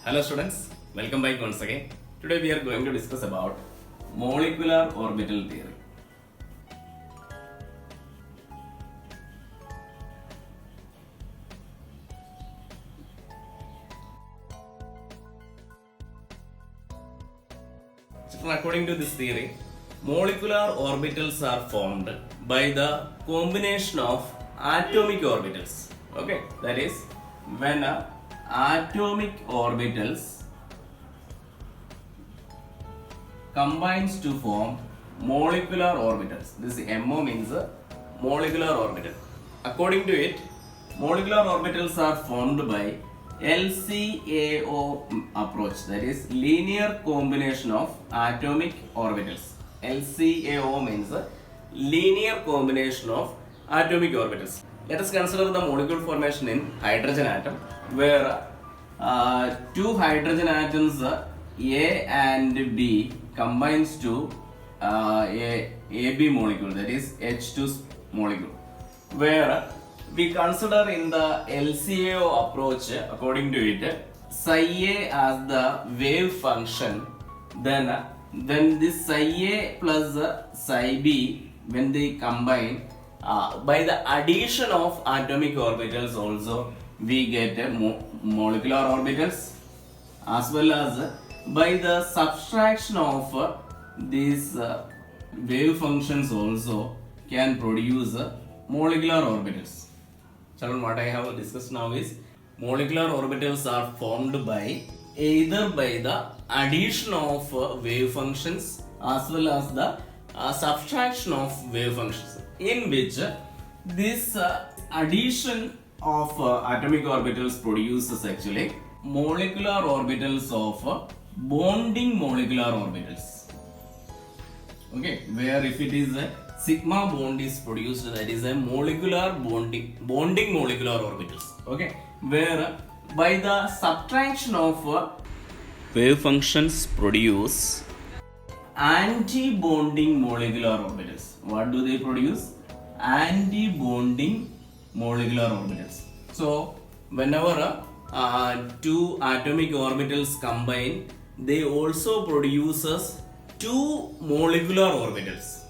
Hello students, welcome back once again. Today we are going to discuss about molecular orbital theory. So according to this theory, molecular orbitals are formed by the combination of atomic orbitals. Okay, that is when atomic orbitals combines to form molecular orbitals. This MO means molecular orbital. According to it, molecular orbitals are formed by LCAO approach, that is linear combination of atomic orbitals. LCAO means linear combination of atomic orbitals. Let us consider the molecule formation in hydrogen atom, where two hydrogen atoms A and B combines to a AB molecule, that is H2 molecule, where we consider in the LCAO approach, according to it, psi A as the wave function, then this psi A plus psi B, when they combine, by the addition of atomic orbitals also we get molecular orbitals, as well as by the subtraction of these wave functions also can produce molecular orbitals. So what I have discussed now is molecular orbitals are formed by either by the addition of wave functions as well as the subtraction of wave functions, in which this addition of atomic orbitals produces actually molecular orbitals of bonding molecular orbitals. Okay, where if it is a sigma bond is produced, that is a molecular bonding molecular orbitals. Okay, where by the subtraction of wave functions produce anti-bonding molecular orbitals. What do they produce? Anti-bonding molecular orbitals. So whenever two atomic orbitals combine, they also produces two molecular orbitals.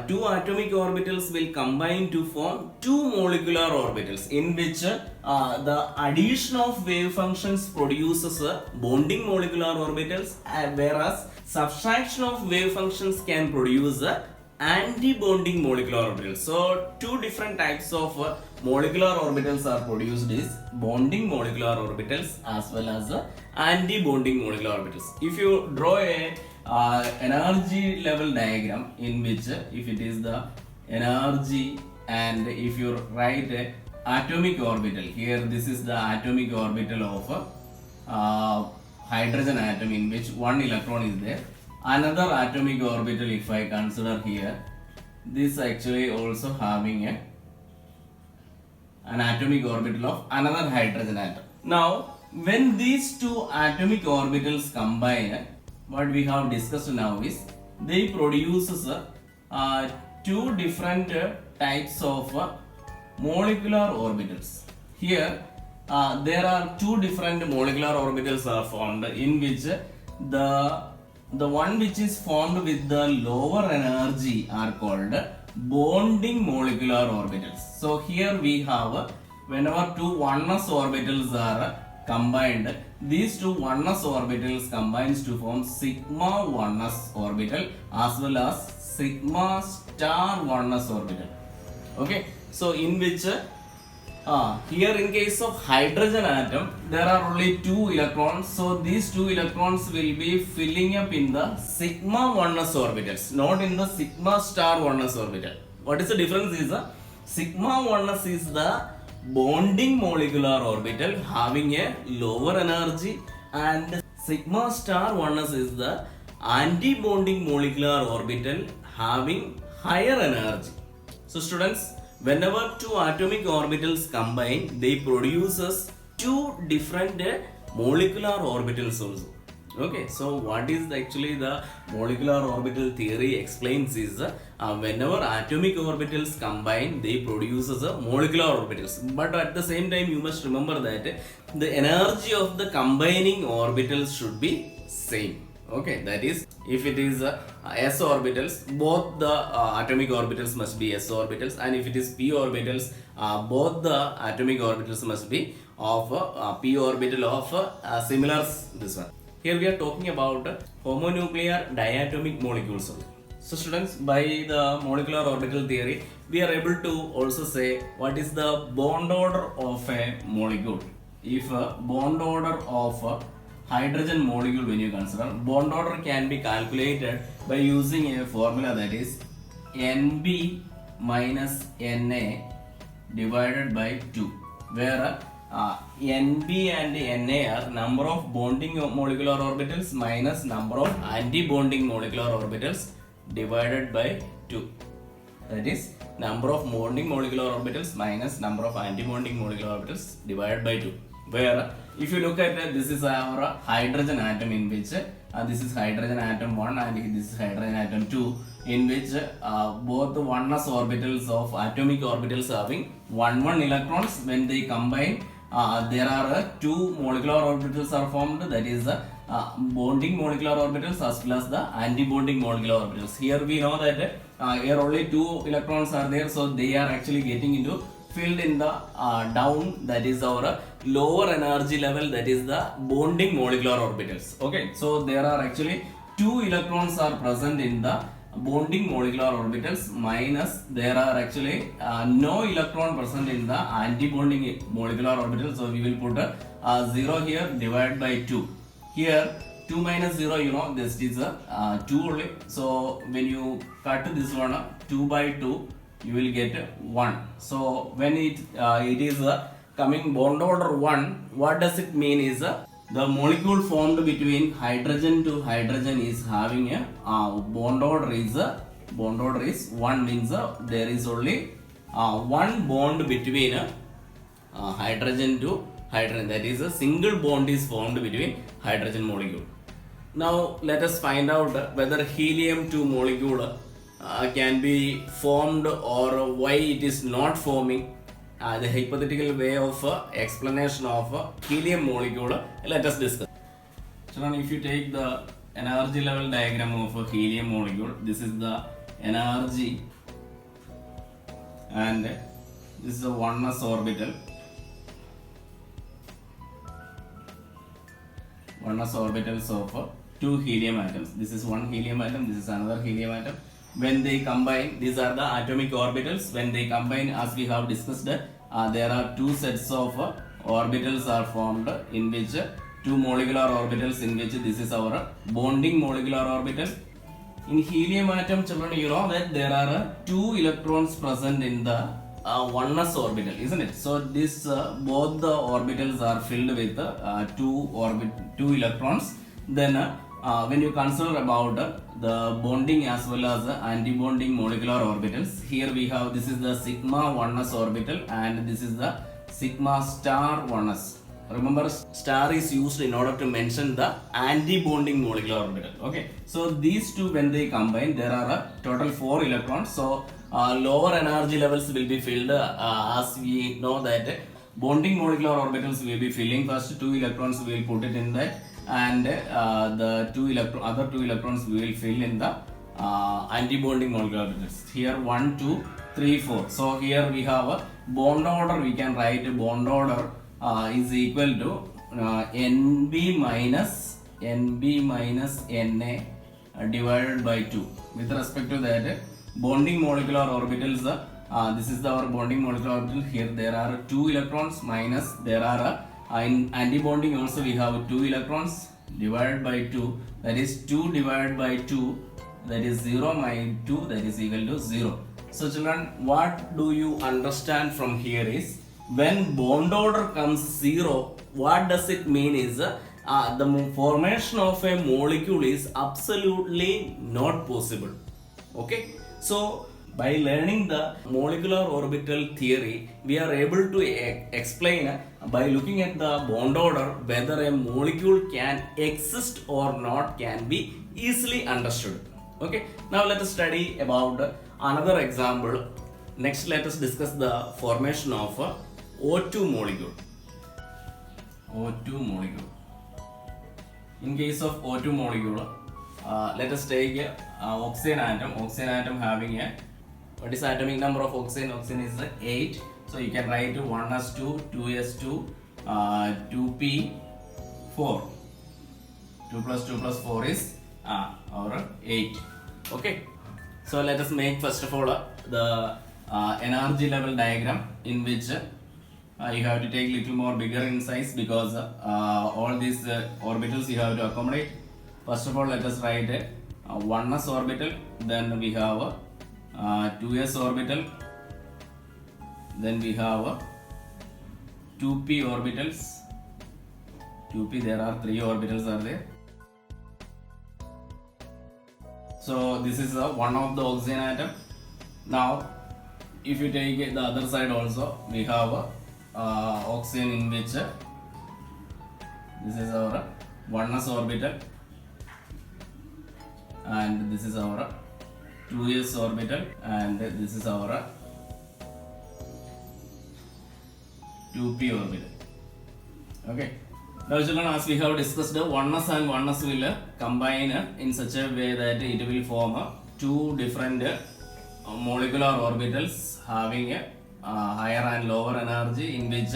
Two atomic orbitals will combine to form two molecular orbitals, in which the addition of wave functions produces bonding molecular orbitals, whereas subtraction of wave functions can produce anti-bonding molecular orbitals. So two different types of molecular orbitals are produced, is bonding molecular orbitals as well as anti-bonding molecular orbitals. If you draw a energy level diagram, in which if it is the energy, and if you write a atomic orbital here, this is the atomic orbital of hydrogen atom, in which one electron is there. Another atomic orbital, if I consider here, this actually also having an atomic orbital of another hydrogen atom. Now when these two atomic orbitals combine, what we have discussed now is they produces two different types of molecular orbitals. Here there are two different molecular orbitals are formed, in which the one which is formed with the lower energy are called bonding molecular orbitals. So here we have, whenever two oneness orbitals are combined, these two oneness orbitals combines to form sigma oneness orbital as well as sigma star oneness orbital. Okay, so in which here in case of hydrogen atom, there are only two electrons, so these two electrons will be filling up in the sigma oneness orbitals, not in the sigma star oneness orbital. What is the difference is sigma oneness is the bonding molecular orbital having a lower energy, and sigma star oneness is the anti-bonding molecular orbital having higher energy. So students, whenever two atomic orbitals combine, they produces two different molecular orbitals also. Okay, so what is actually the molecular orbital theory explains is whenever atomic orbitals combine, they produces a molecular orbitals. But at the same time, you must remember that the energy of the combining orbitals should be same. Okay, that is, if it is s orbitals, both the atomic orbitals must be s orbitals, and if it is p orbitals, both the atomic orbitals must be of p orbital of similar this one. Here we are talking about homonuclear diatomic molecules. So students, by the molecular orbital theory, we are able to also say what is the bond order of a molecule. If a bond order of a hydrogen molecule, when you consider, bond order can be calculated by using a formula, that is Nb minus Na divided by 2, where Nb and Na are number of bonding molecular orbitals minus number of anti-bonding molecular orbitals divided by 2. That is, number of bonding molecular orbitals minus number of anti-bonding molecular orbitals divided by 2. Where if you look at this is our hydrogen atom, in which this is hydrogen atom 1 and this is hydrogen atom 2, in which both the 1s orbitals of atomic orbitals having 1 electrons, when they combine, there are two molecular orbitals are formed, that is bonding molecular orbitals as well as the anti-bonding molecular orbitals. Here we know that here only 2 electrons are there, so they are actually getting into filled in the down, that is our lower energy level, that is the bonding molecular orbitals. Okay, so there are actually 2 electrons are present in the bonding molecular orbitals, minus there are actually no electron present in the anti-bonding molecular orbitals, so we will put a 0 here, divided by 2. Here 2 minus 0, you know, this is a 2 only, so when you cut this one 2 by 2, you will get 1. So when it is coming bond order 1, what does it mean is the molecule formed between hydrogen to hydrogen is having a bond order is 1, means there is only one bond between hydrogen to hydrogen, that is a single bond is formed between hydrogen molecule. Now let us find out whether helium-2 molecule can be formed or why it is not forming. The hypothetical way of explanation of helium molecule, let us discuss. Children, if you take the energy level diagram of a helium molecule, this is the energy and this is a 1s orbital. 1s orbitals of 2 helium atoms. This is one helium atom, this is another helium atom. When they combine, these are the atomic orbitals. When they combine, as we have discussed, there are 2 sets of orbitals are formed, in which 2 molecular orbitals, in which this is our bonding molecular orbital. In helium atom, children, you know that there are 2 electrons present in the 1s orbital, isn't it? So this both the orbitals are filled with 2 electrons. Then when you consider about the bonding as well as anti-bonding molecular orbitals, here we have, this is the sigma 1s orbital and this is the sigma star 1s. Remember, star is used in order to mention the anti-bonding molecular orbital. Okay, so these two, when they combine, there are a total 4 electrons. So lower energy levels will be filled, as we know that bonding molecular orbitals will be filling first 2 electrons, we will put it in that, and the other 2 electrons we will fill in the anti-bonding molecular orbitals. Here 1, 2, 3, 4. So here we have a bond order. We can write bond order is equal to Nb minus Na divided by 2. With respect to that, bonding molecular orbitals, this is our bonding molecular orbital. Here there are 2 electrons, minus there are in anti-bonding also we have 2 electrons, divided by 2, that is 2 divided by 2, that is 0 minus 2, that is equal to 0. So children, what do you understand from here is, when bond order comes 0, what does it mean is the formation of a molecule is absolutely not possible. Okay, so By learning the molecular orbital theory, we are able to explain by looking at the bond order whether a molecule can exist or not can be easily understood. Okay, now let us study about another example. Next, let us discuss the formation of O2 molecule. O2 molecule. In case of O2 molecule, let us take oxygen atom. Oxygen atom having a, what is atomic number of oxygen? Oxygen is 8. So you can write 1s2, 2s2, 2p4. 2 plus 2 plus 4 is or 8. Okay. So let us make first of all the energy level diagram, in which you have to take little more bigger in size, because all these orbitals you have to accommodate. First of all, let us write a 1s orbital, then we have a 2s orbital, then we have a 2p orbitals. 2p, there are 3 orbitals are there. So this is one of the oxygen atom. Now if you take the other side also, we have oxygen, in which this is our 1s orbital, and this is our 2s orbital, and this is our 2p orbital. Okay. Now children, as we have discussed, 1s and 1s will combine in such a way that it will form 2 different molecular orbitals having a higher and lower energy, in which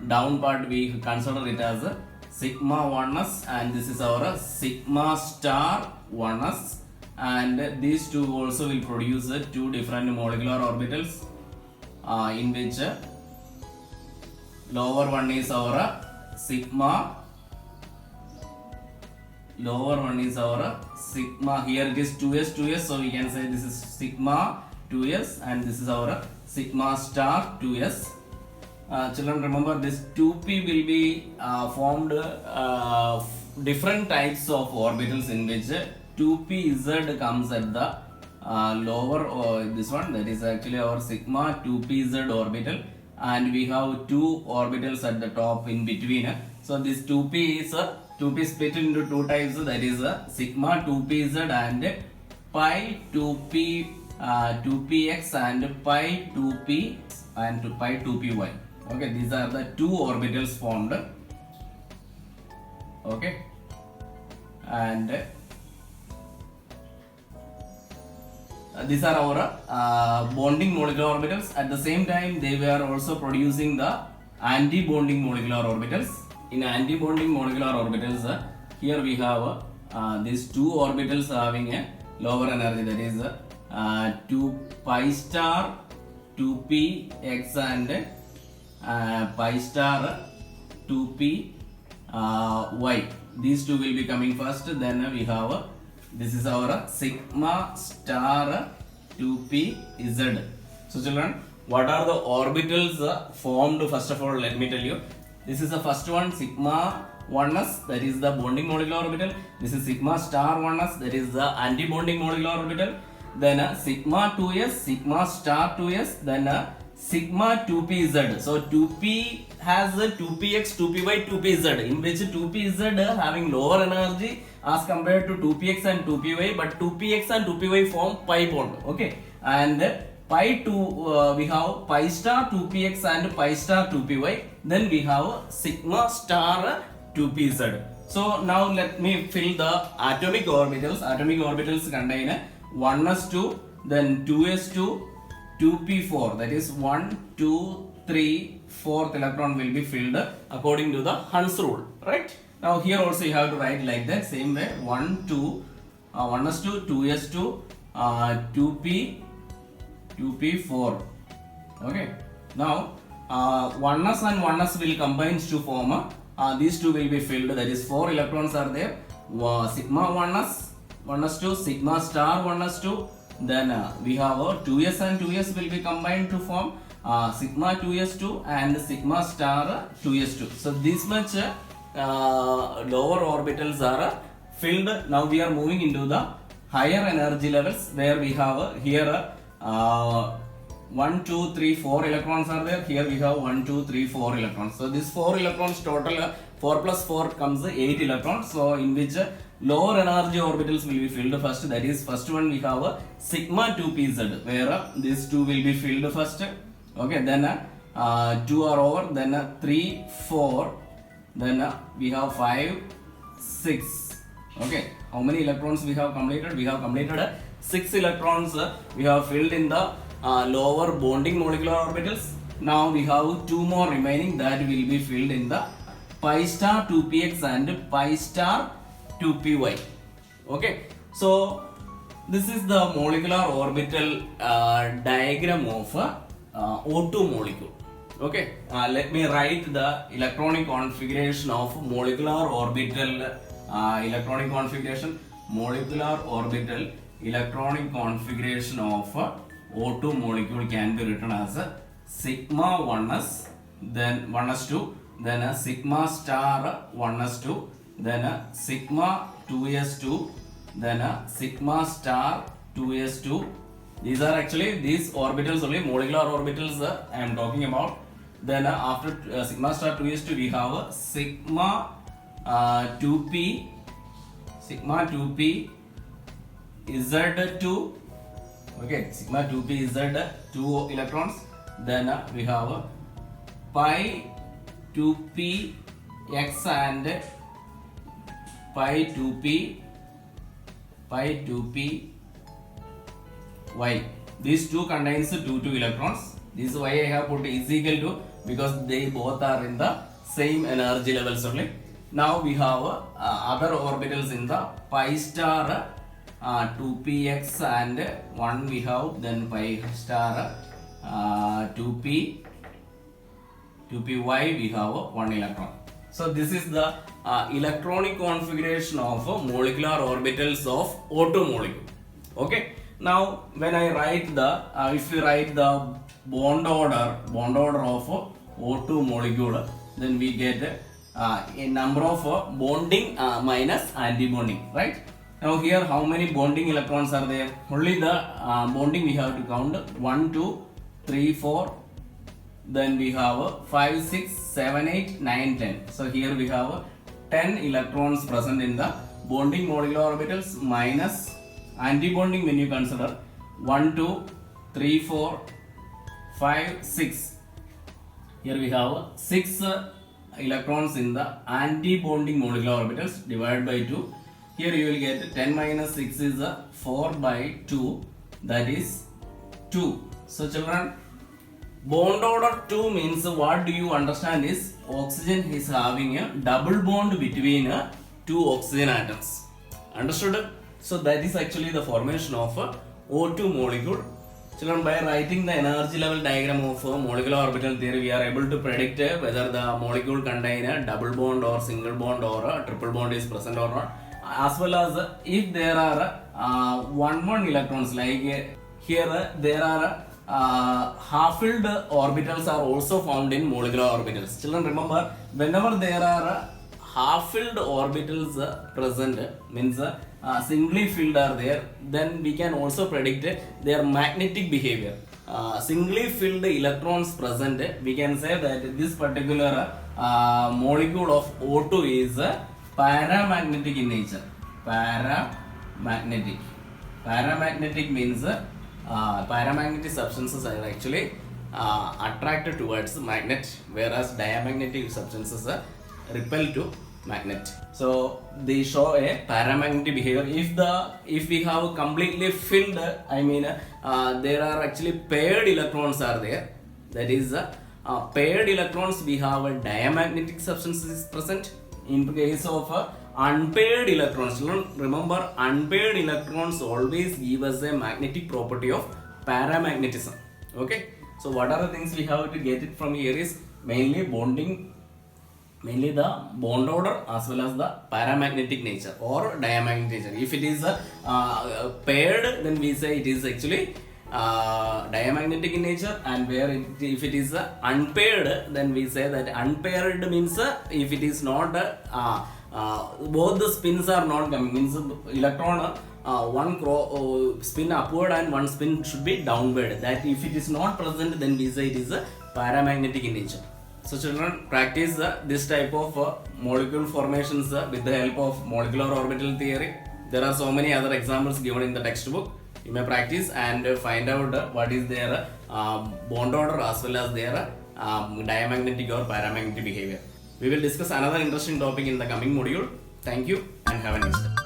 down part we consider it as sigma 1s, and this is our sigma star 1s, and these two also will produce 2 different molecular orbitals, in which lower one is our sigma, here it is 2s, so we can say this is sigma 2s, and this is our sigma star 2s. Children, remember this 2p will be formed different types of orbitals, in which 2pz comes at the lower, this one, that is actually our sigma 2pz orbital, and we have 2 orbitals at the top in between. So this 2p is 2p split into 2 types, that is sigma 2pz and pi 2p 2px and pi 2p and pi 2py. Okay, these are the 2 orbitals formed. Okay, and these are our bonding molecular orbitals. At the same time, they were also producing the anti-bonding molecular orbitals. In anti-bonding molecular orbitals, here we have these 2 orbitals having a lower energy, that is 2 pi star 2p x and pi star 2p y. These 2 will be coming first, then we have this is our sigma star 2p z. So children, what are the orbitals formed? First of all, let me tell you. This is the first one, sigma 1s, that is the bonding molecular orbital. This is sigma star 1s, that is the anti-bonding molecular orbital. Then sigma 2s, sigma star 2s, then sigma 2pz. So 2p has 2px, 2py, 2pz, in which 2pz having lower energy as compared to 2px and 2py, but 2px and 2py form pi bond. Okay, and pi 2 we have pi star 2px and pi star 2py, then we have sigma star 2pz. So now let me fill the atomic orbitals. Atomic orbitals contain 1s2, then 2s2, 2p4, that is 1, 2, 3, 4th electron will be filled according to the Hund's rule, right? Now here also you have to write like that, same way, 1, 2, 1s2, 2s2, 2p, 2p4. Okay. Now 1s and 1s will combine to form these 2 will be filled, that is 4 electrons are there. Sigma 1s, 1s2, sigma star 1s2, then we have 2s and 2s will be combined to form sigma 2s2 and sigma star 2s2. So this much lower orbitals are filled. Now we are moving into the higher energy levels, where we have here 1, 2, 3, 4 electrons are there. Here we have 1, 2, 3, 4 electrons. So this 4 electrons total, 4 plus 4 comes 8 electrons. So in which lower energy orbitals will be filled first. That is, first one we have a sigma 2pz, where these two will be filled first. Okay, then 2 are over, then 3, 4, then we have 5, 6. Okay, how many electrons we have completed? We have completed 6 electrons we have filled in the lower bonding molecular orbitals. Now we have 2 more remaining that will be filled in the pi star 2px and pi star 2py. Okay, so this is the molecular orbital diagram of O2 molecule. Okay, let me write the electronic configuration of molecular orbital electronic configuration of O2 molecule can be written as sigma 1s, then 1s2, then a sigma star 1s2, then a sigma 2s2, then a sigma star 2s2. These are actually these orbitals only, molecular orbitals I am talking about. Then after sigma star 2s2 we have a sigma 2p z2. Okay, sigma 2p z 2 electrons. Then we have pi 2p x and pi 2p y. These two contains 2 electrons. This is why I have put is equal to, because they both are in the same energy levels only. Now we have other orbitals in the pi star 2px and 1 we have, then pi star 2py we have 1 electron. So this is the electronic configuration of molecular orbitals of O2 molecule. Okay, now when I write the if we write the bond order of O2 molecule, then we get a number of bonding minus anti-bonding, right? Now here how many bonding electrons are there? Only the bonding we have to count 1, 2, 3, 4. Then we have 5, 6, 7, 8, 9, 10. So here we have 10 electrons present in the bonding molecular orbitals minus anti-bonding when you consider 1, 2, 3, 4, 5, 6. Here we have 6 electrons in the anti-bonding molecular orbitals divided by 2. Here you will get 10 minus 6 is 4 by 2, that is 2. So children, bond order 2 means, what do you understand is oxygen is having a double bond between 2 oxygen atoms. Understood? So that is actually the formation of O2 molecule. Children, by writing the energy level diagram of molecular orbital theory, we are able to predict whether the molecule contain a double bond or single bond or a triple bond is present or not, as well as if there are 1 electrons, like here there are half-filled orbitals are also found in molecular orbitals. Children, remember, whenever there are half-filled orbitals present, means singly filled are there, then we can also predict their magnetic behavior. Singly filled electrons present, we can say that this particular molecule of O2 is paramagnetic in nature. Paramagnetic means paramagnetic substances are actually attracted towards magnet, whereas diamagnetic substances are repel to magnet. So they show a paramagnetic behavior. If we have completely filled, I mean there are actually paired electrons are there. That is paired electrons, we have a diamagnetic substances present. In case of unpaired electrons, remember, unpaired electrons always give us a magnetic property of paramagnetism. Okay, so what are the things we have to get it from here is mainly bonding, mainly the bond order as well as the paramagnetic nature or diamagnetic nature. If it is paired, then we say it is actually diamagnetic in nature, and if it is unpaired, then we say that unpaired means if it is not both the spins are not coming, means electron one spin upward and one spin should be downward. That if it is not present, then we say it is a paramagnetic in nature. So children, practice this type of molecule formations with the help of molecular orbital theory. There are so many other examples given in the textbook. You may practice and find out what is their bond order as well as their diamagnetic or paramagnetic behavior. We will discuss another interesting topic in the coming module. Thank you and have a nice day.